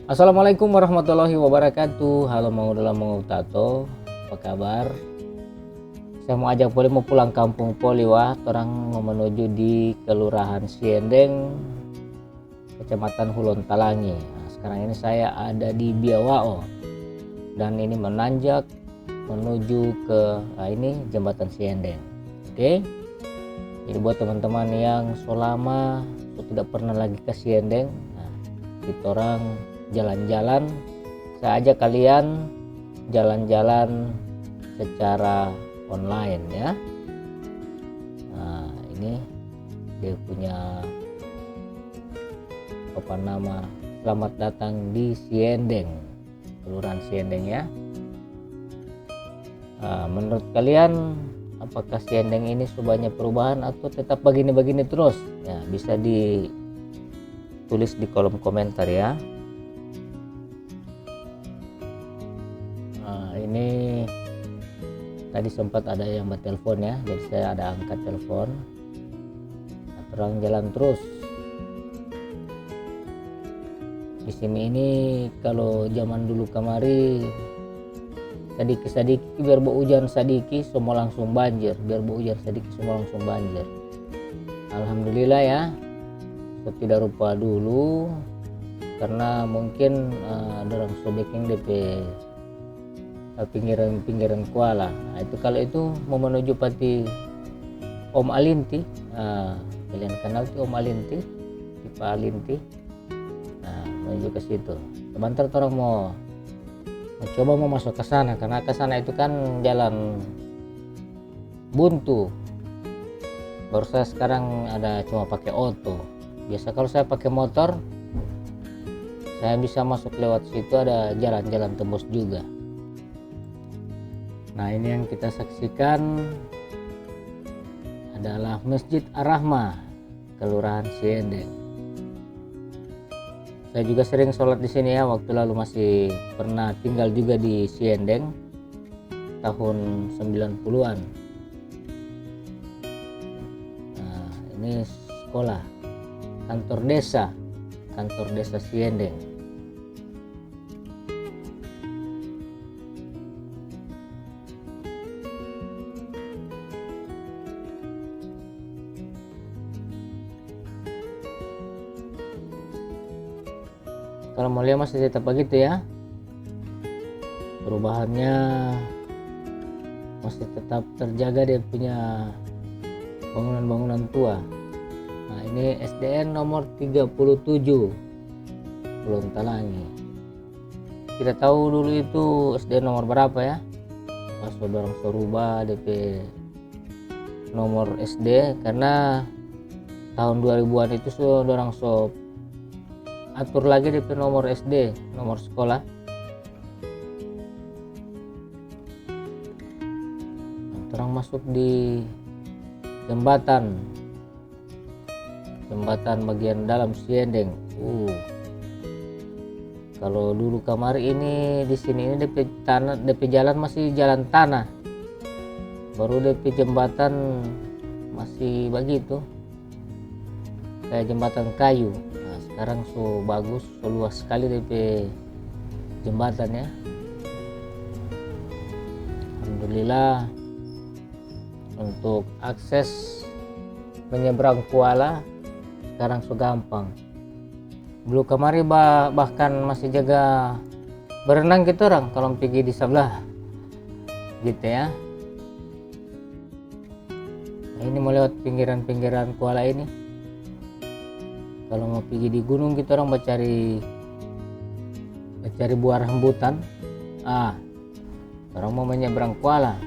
Assalamualaikum warahmatullahi wabarakatuh. Halo Mang Udala Mang Tato, apa kabar? Saya mau ajak Poli mau pulang kampung Poli wah. Orang mau menuju di Kelurahan Siendeng, Kecamatan Hulon Talangi. Nah, sekarang ini saya ada di Biawao dan ini menanjak menuju ke ini Jembatan Siendeng. Oke. Jadi buat teman-teman yang selama tidak pernah lagi ke Siendeng, nah, kita orang jalan-jalan, saya ajak kalian jalan-jalan secara online ya. Nah ini dia punya selamat datang di Siendeng, Kelurahan Siendeng ya. Nah, menurut kalian apakah Siendeng ini banyak perubahan atau tetap begini-begini terus ya? Bisa ditulis di kolom komentar ya. Ini tadi sempat ada yang bertelepon ya, jadi saya ada angkat telepon. Nah, terang jalan terus. Di sini ini kalau zaman dulu kemari sadiki biar bu hujan sadiki semua langsung banjir, biar bu hujan sadiki semua langsung banjir. Alhamdulillah ya, tidak rupa dulu karena mungkin dorang sobeking DP pinggiran Kuala. Nah, itu kalau itu mau menuju pati Om Alinti, kalian kenal tuh Om Alinti, tipe Alinti. Nah, menuju ke situ. Sebentar orang mau coba mau masuk ke sana karena ke sana itu kan jalan buntu. Baru saya sekarang ada cuma pakai auto. Biasa kalau saya pakai motor, saya bisa masuk lewat situ, ada jalan-jalan tembus juga. Nah ini yang kita saksikan adalah Masjid Ar-Rahmah, Kelurahan Siendeng. Saya juga sering sholat di sini ya, waktu lalu masih pernah tinggal juga di Siendeng tahun 90-an. Nah ini sekolah, kantor desa Siendeng. Kalau mau lihat masih tetap begitu ya, perubahannya masih tetap terjaga, dia punya bangunan-bangunan tua. Nah ini SDN nomor 37 Hulon Talangi. Kita tahu dulu itu SDN nomor berapa ya, pas dorang rubah DP nomor SD karena tahun 2000-an itu dorang atur lagi DP nomor SD, nomor sekolah. Orang masuk di jembatan bagian dalam Siendeng. Kalau dulu kamari ini di sini ini DP jalan masih jalan tanah, baru DP jembatan masih begitu kayak jembatan kayu. Sekarang bagus, luas sekali DP jembatan ya. Alhamdulillah untuk akses menyeberang Kuala sekarang gampang. Dulu kemari bahkan masih jaga berenang gitu orang kalau pergi di sebelah gitu ya. Nah, ini mau lewat pinggiran Kuala ini. Kalau mau pergi di gunung kita orang mencari buah rambutan. Orang mau menyeberang Kuala.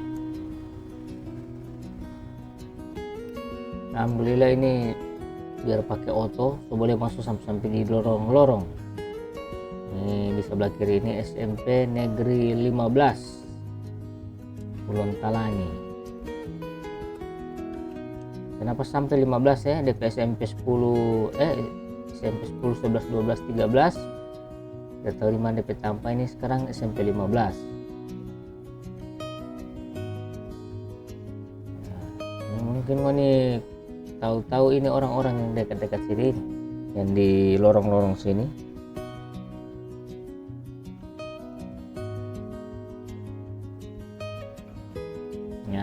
Alhamdulillah ini biar pakai auto, boleh masuk sampai di lorong-lorong. Ini di sebelah kiri ini SMP Negeri 15 Hulon Talangi. Kenapa sampai 15 ya? DP SMP 10 SMP 10, 11, 12, 13. Tidak tahu di mana DP Tampa ini sekarang SMP 15. Nah, mungkin ini tahu-tahu ini orang-orang yang dekat-dekat sini, yang di lorong-lorong sini.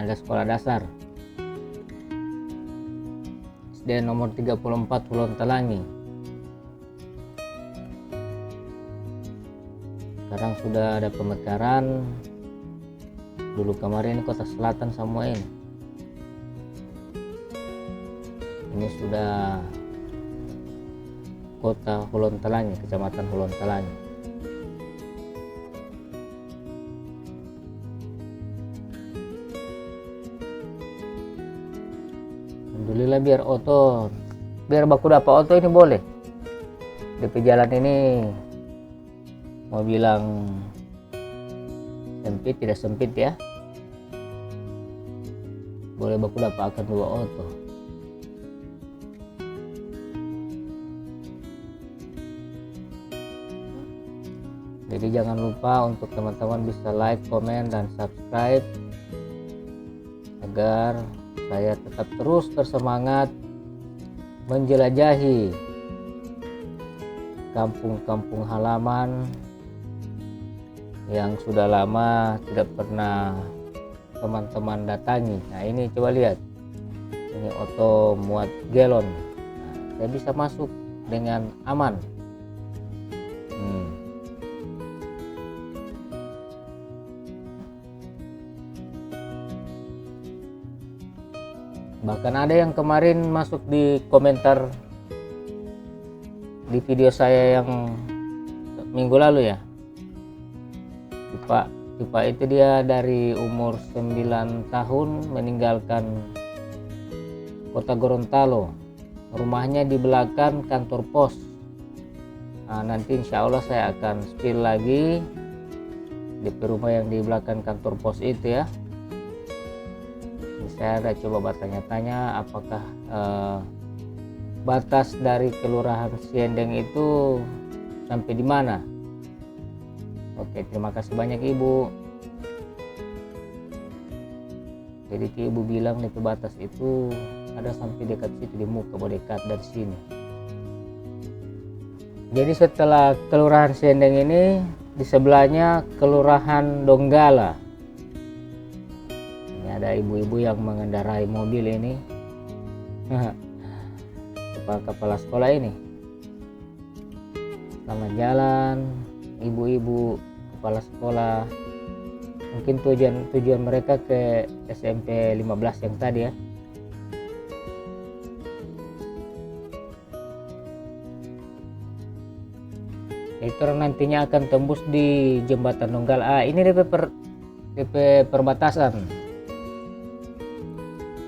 ada sekolah dasar SD nomor 34 Hulontalangi. Sekarang sudah ada pemekaran. Dulu kemarin Kota Selatan semua ini. Ini sudah Kota Hulontalangi, Kecamatan Hulontalangi. Alhamdulillah biar baku dapat auto ini boleh. DP jalan ini mau bilang sempit tidak sempit ya. Boleh baku dapat akan 2 auto. Jadi jangan lupa untuk teman-teman bisa like, komen, dan subscribe agar saya tetap terus bersemangat menjelajahi kampung-kampung halaman yang sudah lama tidak pernah teman-teman datangi. Nah ini coba lihat, ini auto muat galon. Nah, saya bisa masuk dengan aman. Bahkan ada yang kemarin masuk di komentar di video saya yang minggu lalu ya. Pak itu dia dari umur 9 tahun meninggalkan Kota Gorontalo. Rumahnya di belakang kantor pos. Nah, nanti insya Allah saya akan spill lagi di rumah yang di belakang kantor pos itu ya. Saya ada coba bertanya-tanya apakah batas dari Kelurahan Siendeng itu sampai di mana. Oke, terima kasih banyak Ibu. Jadi Ibu bilang itu batas itu ada sampai dekat situ di muka, dekat dari sini. Jadi setelah Kelurahan Siendeng ini di sebelahnya Kelurahan Donggala. Ada ibu-ibu yang mengendarai mobil ini. Kepala sekolah ini. Selamat jalan ibu-ibu kepala sekolah. Mungkin tujuan mereka ke SMP 15 yang tadi ya. Itu nantinya akan tembus di jembatan Donggala. Ini DP perbatasan.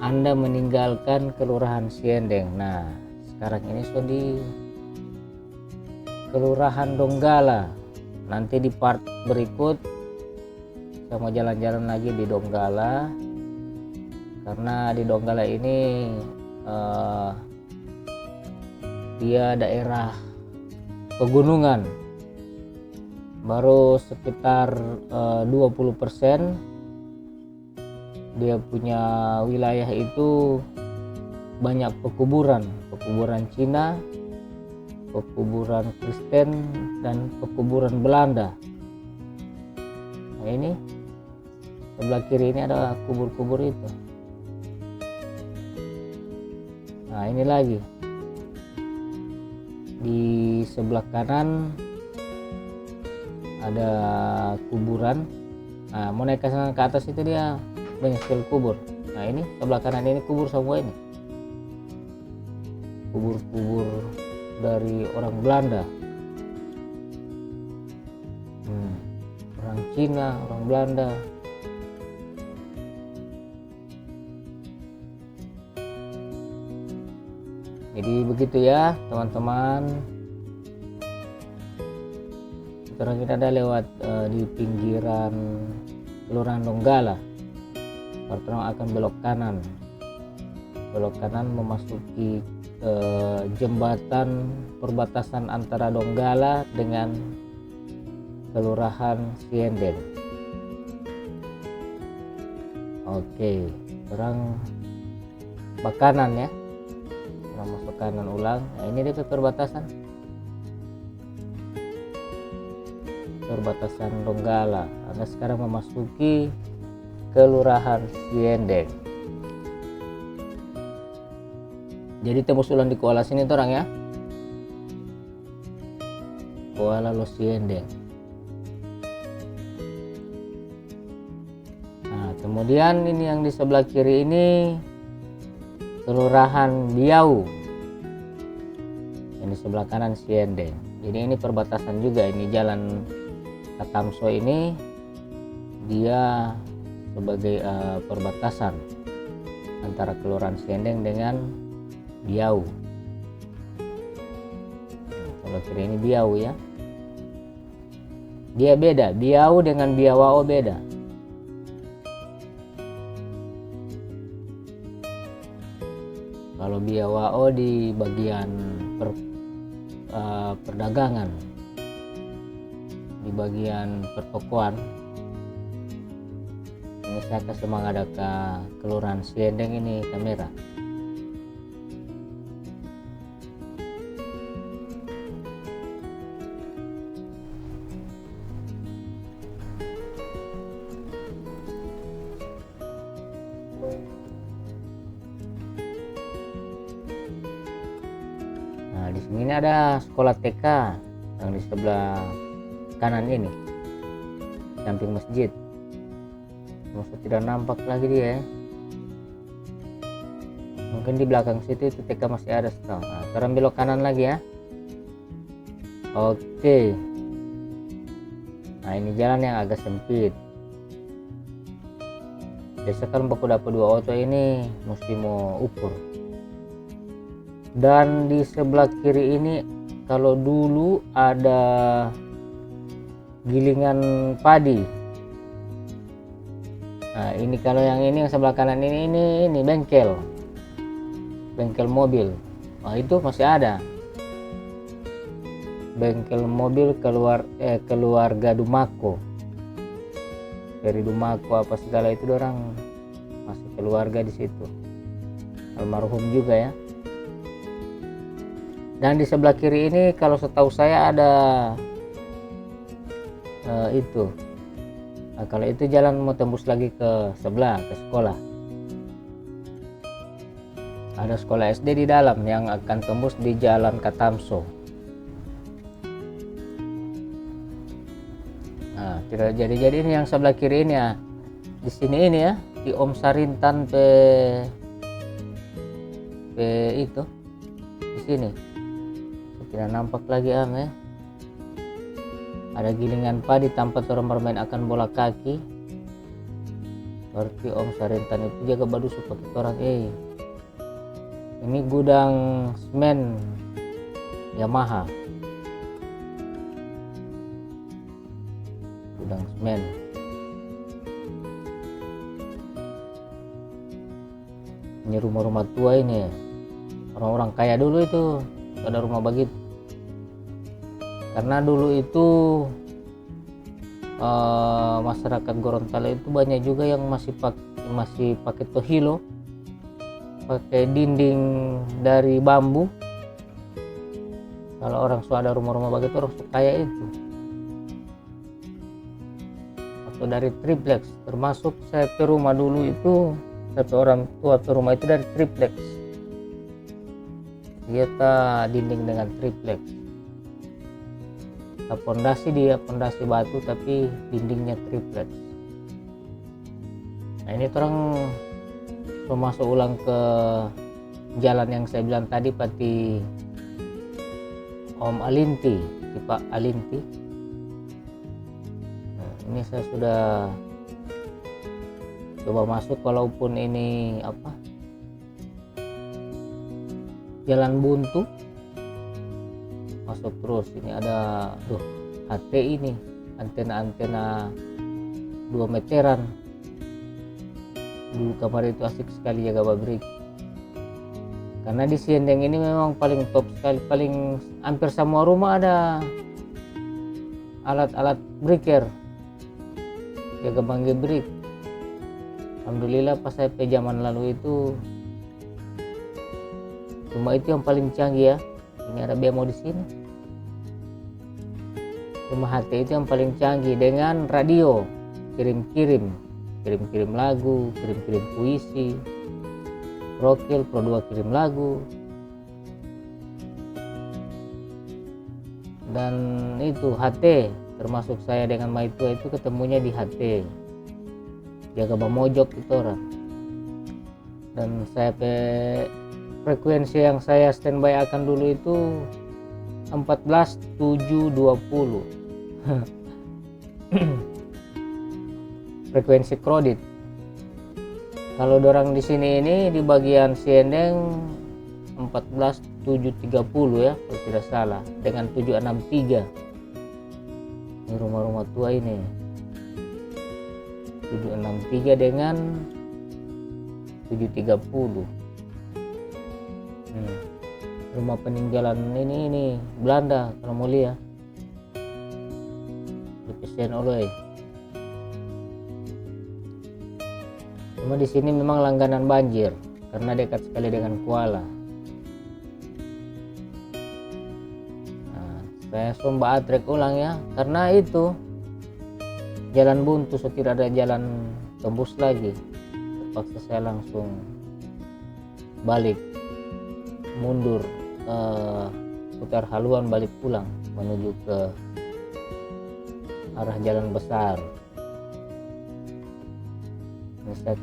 Anda meninggalkan Kelurahan Siendeng. Nah, sekarang ini sudah di Kelurahan Donggala. Nanti di part berikut saya mau jalan-jalan lagi di Donggala. Karena di Donggala ini dia daerah pegunungan. Baru sekitar 20% dia punya wilayah itu banyak pekuburan Cina, pekuburan Kristen, dan pekuburan Belanda. Nah ini sebelah kiri ini ada kubur-kubur itu. Nah ini lagi di sebelah kanan ada kuburan. Nah mau naik ke atas itu dia banyak sekali kubur. Nah ini sebelah kanan ini kubur semua ini, kubur dari orang Belanda, orang Cina, orang Belanda. Jadi begitu ya teman-teman. Sekarang kita ada lewat di pinggiran Kelurahan Donggala. Pertama akan belok kanan memasuki jembatan perbatasan antara Donggala dengan Kelurahan Siendeng. Oke, sekarang kanan ya, masuk kanan ulang. Nah ini dia perbatasan Donggala. Anda sekarang memasuki Kelurahan Siendeng. Jadi tembus ulang di Kuala sini tuh orang ya, Kuala Lo Siendeng. Nah kemudian ini yang di sebelah kiri ini Kelurahan Biau, yang di sebelah kanan Siendeng. Jadi ini perbatasan juga, ini jalan Katamso ini dia sebagai perbatasan antara Kelurahan Siendeng dengan Biau. Kalau kiri ini Biau ya, dia beda, Biau dengan Biawao beda. Kalau Biawao di bagian perdagangan, di bagian pertokoan. Ini saya kasih mengada ke Kelurahan Siendeng ini kamera. Nah di sini ada sekolah TK yang di sebelah kanan ini, samping masjid. Maksud tidak nampak lagi dia ya. Mungkin di belakang situ itu TK masih ada setahu. Nah, sekarang belok kanan lagi ya. Oke. Nah ini jalan yang agak sempit. Biasa kan baku dapat 2 auto ini mesti mau ukur. Dan di sebelah kiri ini kalau dulu ada gilingan padi. Nah ini kalau yang ini yang sebelah kanan ini bengkel mobil. Nah itu masih ada bengkel mobil keluarga Dumako, dari Dumako apa segala itu orang masih keluarga di situ, almarhum juga ya. Dan di sebelah kiri ini kalau setahu saya ada itu. Nah, kalau itu jalan mau tembus lagi ke sebelah, ke sekolah. Ada sekolah SD di dalam yang akan tembus di Jalan Katamso. Nah, tidak jadi ini yang sebelah kiri ini ya. Di sini ini ya, di Om Sarintan itu di sini. Tidak nampak lagi ya. Ada gilingan padi tempat orang bermain akan bola kaki. Berarti Om Sarintan itu jaga badu seperti orang ini gudang semen Yamaha, gudang semen. Ini rumah-rumah tua ini, orang-orang kaya dulu itu ada rumah begitu. Karena dulu itu masyarakat Gorontalo itu banyak juga yang masih pakai tohilo, pakai dinding dari bambu. Kalau orang sudah ada rumah-rumah begitu orang kaya itu, atau dari triplex. Termasuk saya ke rumah dulu itu, satu orang tua ke rumah itu dari triplex. Dia dinding dengan triplex. Pondasi batu tapi dindingnya triplex. Nah ini orang masuk ulang ke jalan yang saya bilang tadi, Pati Om Alinti, di Pak Alinti. Nah, ini saya sudah coba masuk, walaupun ini jalan buntu, masuk terus. Ini ada HT ini, antena 2 meteran. Dulu kamar itu asik sekali jaga pabrik, karena di Siendeng ini memang paling top sekali, hampir semua rumah ada alat-alat breaker, jaga bangke break. Alhamdulillah pas saya pe zaman lalu itu rumah itu yang paling canggih ya. Ini ada bemo di sini. Rumah HT itu yang paling canggih dengan radio kirim-kirim kirim-kirim lagu, kirim-kirim puisi. Rokil Pro 2 kirim lagu. Dan itu HT, termasuk saya dengan Maitua itu ketemunya di HT. Jaga Bamojok itu orang. Dan saya frekuensi yang saya standby akan dulu itu 14720. Frekuensi kredit. Kalau dorang di sini ini di bagian Siendeng 14730 ya kalau tidak salah, dengan 763. Ini rumah-rumah tua ini 763 dengan 730. Rumah peninggalan ini Belanda kalau mau lihat di Pesen Oleh. Cuma di sini memang langganan banjir karena dekat sekali dengan Kuala. Nah, saya coba atrek ulang ya, karena itu jalan buntu, so tidak ada jalan tembus lagi. Terpaksa saya langsung balik, mundur, putar haluan balik pulang menuju ke arah jalan besar.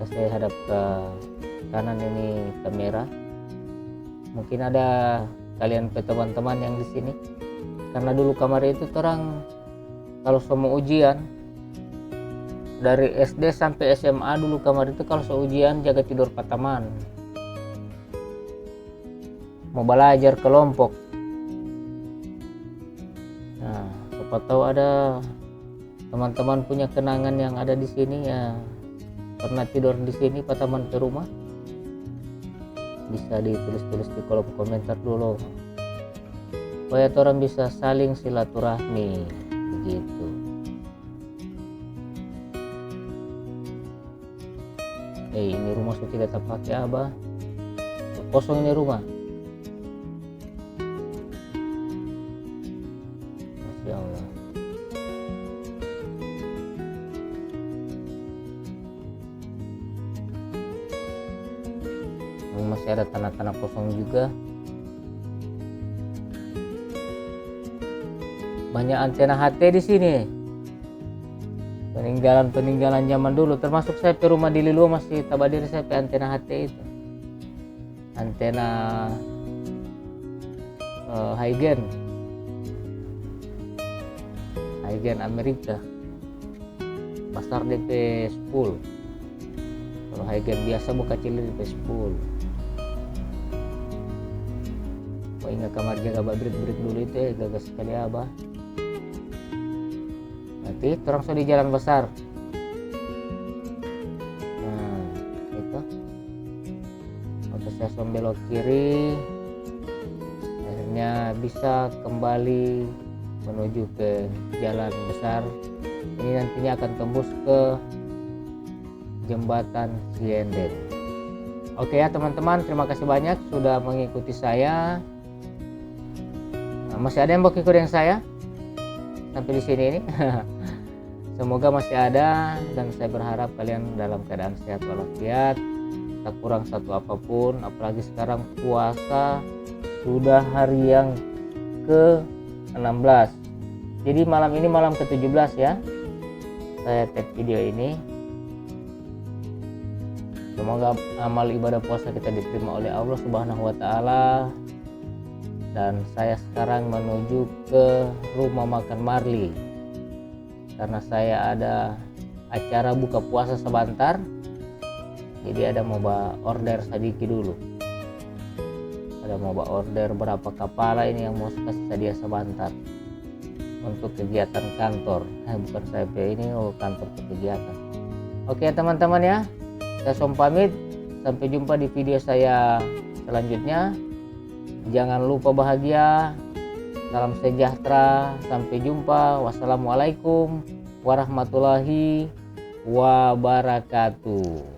Saya hadap ke kanan ini kamera. Mungkin ada kalian teman-teman yang di sini, karena dulu kamar itu orang kalau semua ujian dari SD sampai SMA dulu kamar itu kalau ujian jaga tidur pataman, mau belajar kelompok. Nah, siapa tahu ada teman-teman punya kenangan yang ada di sini ya, pernah tidur di sini pataman ke rumah, bisa ditulis-tulis di kolom komentar dulu supaya orang bisa saling silaturahmi begitu. Ini rumah sudah tidak terpakai abah, kosong ini rumah. Masya Allah. Masih ada tanah-tanah kosong juga. Banyak antena HT di sini. Peninggalan zaman dulu, termasuk saya di rumah di Lilua masih tabadir saya antena HT itu. Antena Higen Amerika. Pasar DP 10. Kalau Higen biasa buka cilir DP 10. Ingat kamar jaga babrik dulu itu ya, gagas sekali abah. Nanti terang di jalan besar. Nah itu waktu saya belok kiri akhirnya bisa kembali menuju ke jalan besar. Ini nantinya akan tembus ke jembatan Siendeng. Oke ya teman-teman, terima kasih banyak sudah mengikuti saya. Masih ada yang mau ikut yang saya sampai di sini ini. Semoga masih ada, dan saya berharap kalian dalam keadaan sehat walafiat, tak kurang satu apapun. Apalagi sekarang puasa sudah hari yang ke-16. Jadi malam ini malam ke-17 ya saya tag video ini. Semoga amal ibadah puasa kita diterima oleh Allah Subhanahu wa taala. Dan saya sekarang menuju ke rumah makan Marli karena saya ada acara buka puasa sebentar, jadi ada mau order sedikit dulu, ada mau order berapa kepala ini yang mau kasih sedia sebentar untuk kegiatan kantor, bukan saya ini kantor kegiatan. Oke teman-teman ya, saya pamit, sampai jumpa di video saya selanjutnya. Jangan lupa bahagia, salam sejahtera, sampai jumpa. Wassalamualaikum warahmatullahi wabarakatuh.